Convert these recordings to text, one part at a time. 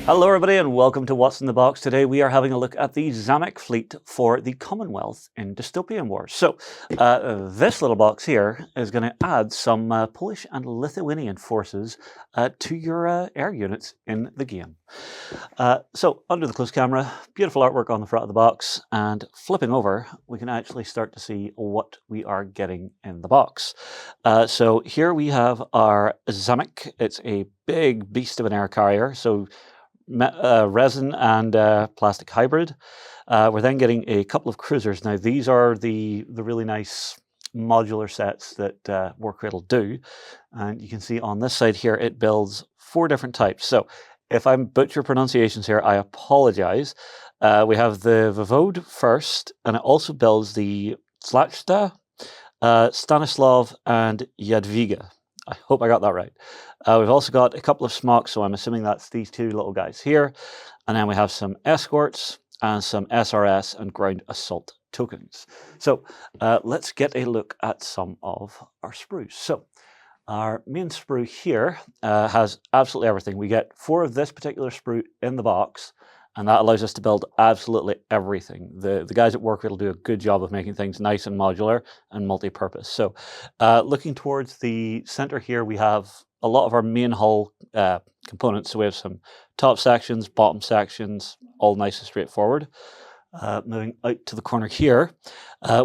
Hello everybody and welcome to What's in the Box. Today we are having a look at the Zamiec fleet for the Commonwealth in Dystopian Wars. So this little box here is going to add some Polish and Lithuanian forces to your air units in the game. So under the close camera, beautiful artwork on the front of the box, and flipping over we can actually start to see what we are getting in the box. So here we have our Zamiec. It's a big beast of an air carrier. So resin and plastic hybrid. We're then getting a couple of cruisers. Now these are the really nice modular sets that Warcradle do, and you can see on this side here it builds 4 different types. So if I butcher pronunciations here, I apologize. We have the Voivode first, and it also builds the Szlachta, Stanislaw, and Jadwiga. I hope I got that right. We've also got a couple of Smoks, so I'm assuming that's these 2 little guys here. And then we have some escorts and some SRS and ground assault tokens. So let's get a look at some of our sprues. So our main sprue here has absolutely everything. We get 4 of this particular sprue in the box, and that allows us to build absolutely everything. The guys at Warcradle do a good job of making things nice and modular and multi-purpose. So looking towards the center here, we have a lot of our main hull components. So we have some top sections, bottom sections, all nice and straightforward. Moving out to the corner here,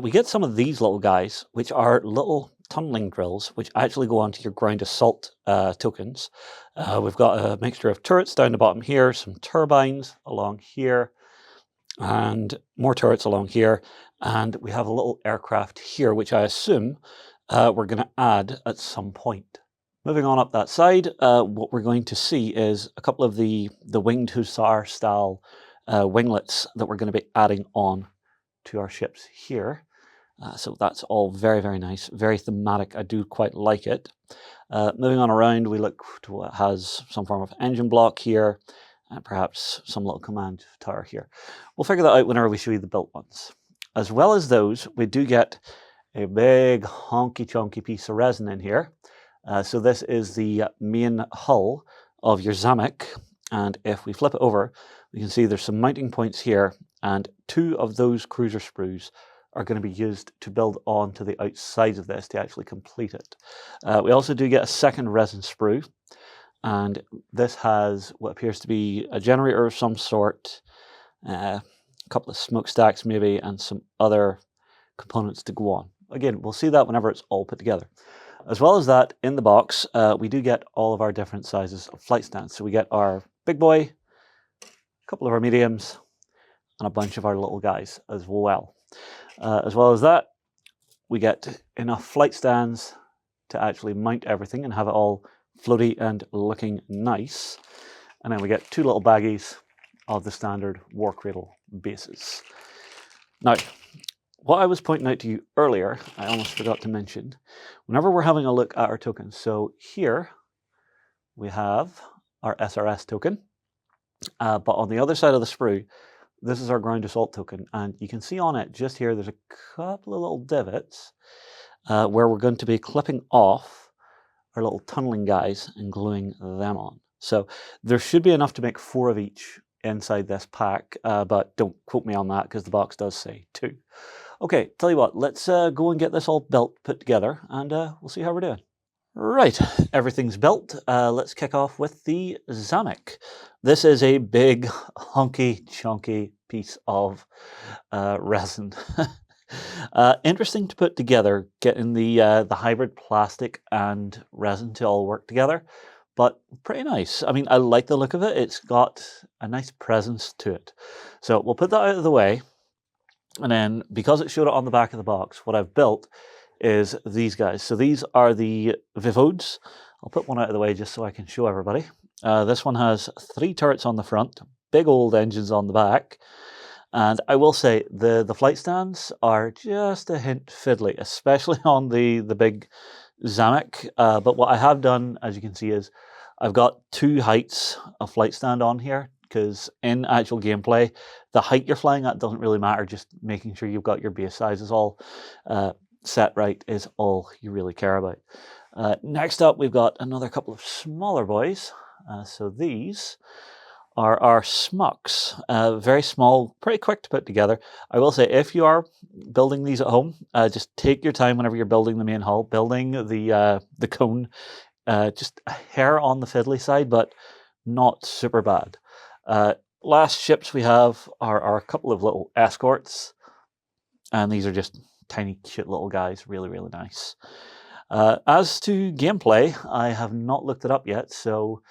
we get some of these little guys, which are little tunneling drills, which actually go onto your ground assault tokens. We've got a mixture of turrets down the bottom here, some turbines along here, and more turrets along here. And we have a little aircraft here, which I assume we're going to add at some point. Moving on up that side, what we're going to see is a couple of the winged hussar style winglets that we're going to be adding on to our ships here. So that's all very, very nice, very thematic. I do quite like it. Moving on around, we look to what has some form of engine block here, and perhaps some little command tower here. We'll figure that out whenever we show you the built ones. As well as those, we do get a big honky chunky piece of resin in here. So this is the main hull of your Zamiec, and if we flip it over, we can see there's some mounting points here, and 2 of those cruiser sprues are going to be used to build on to the outside of this to actually complete it. We also do get a second resin sprue, and this has what appears to be a generator of some sort, a couple of smokestacks maybe, and some other components to go on. Again, we'll see that whenever it's all put together. As well as that, in the box, we do get all of our different sizes of flight stands. So we get our big boy, a couple of our mediums, and a bunch of our little guys as well. As well as that, we get enough flight stands to actually mount everything and have it all floaty and looking nice. And then we get 2 little baggies of the standard Warcradle bases. Now, what I was pointing out to you earlier, I almost forgot to mention, whenever we're having a look at our tokens. So here we have our SRS token, but on the other side of the sprue, this is our ground assault token, and you can see on it just here there's a couple of little divots where we're going to be clipping off our little tunneling guys and gluing them on. So there should be enough to make 4 of each inside this pack, but don't quote me on that because the box does say 2. Okay, tell you what, let's go and get this all built, put together, and we'll see how we're doing. Right, everything's built. Let's kick off with the Zamiec. This is a big, honky, chunky piece of resin. Interesting to put together, getting the hybrid plastic and resin to all work together, but pretty nice. I mean, I like the look of it. It's got a nice presence to it. So we'll put that out of the way. And then, because it showed it on the back of the box, what I've built is these guys. So these are the Voivodes. I'll put one out of the way just so I can show everybody. This one has 3 turrets on the front, big old engines on the back. And I will say the flight stands are just a hint fiddly, especially on the big Zamiec. But what I have done, as you can see, is I've got 2 heights of flight stand on here, because in actual gameplay, the height you're flying at doesn't really matter. Just making sure you've got your base sizes all set right is all you really care about. Next up, we've got another couple of smaller boys. So these are our Smoks. Very small, pretty quick to put together. I will say, if you are building these at home, just take your time whenever you're building the main hull, building the cone. Just a hair on the fiddly side, but not super bad. Last ships we have are a couple of little escorts, and these are just tiny, cute little guys. Really, really nice. As to gameplay, I have not looked it up yet, so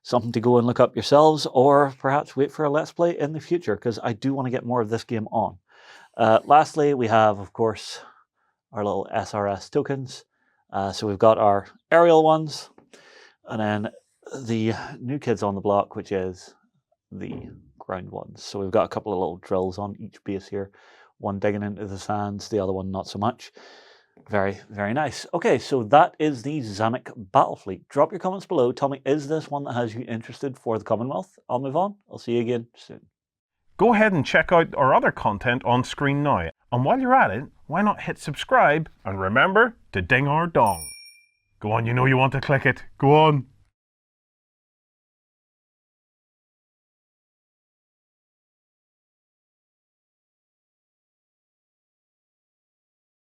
something to go and look up yourselves, or perhaps wait for a Let's Play in the future, because I do want to get more of this game on. Lastly, we have, of course, our little SRS tokens. So we've got our aerial ones, and then the new kids on the block, which is the ground ones. So we've got a couple of little drills on each base here. One digging into the sands, the other one not so much. Very, very nice. Okay, so that is the Zamiec Battlefleet. Drop your comments below. Tell me, is this one that has you interested for the Commonwealth? I'll move on. I'll see you again soon. Go ahead and check out our other content on screen now. And while you're at it, why not hit subscribe and remember to ding our dong. Go on, you know you want to click it. Go on.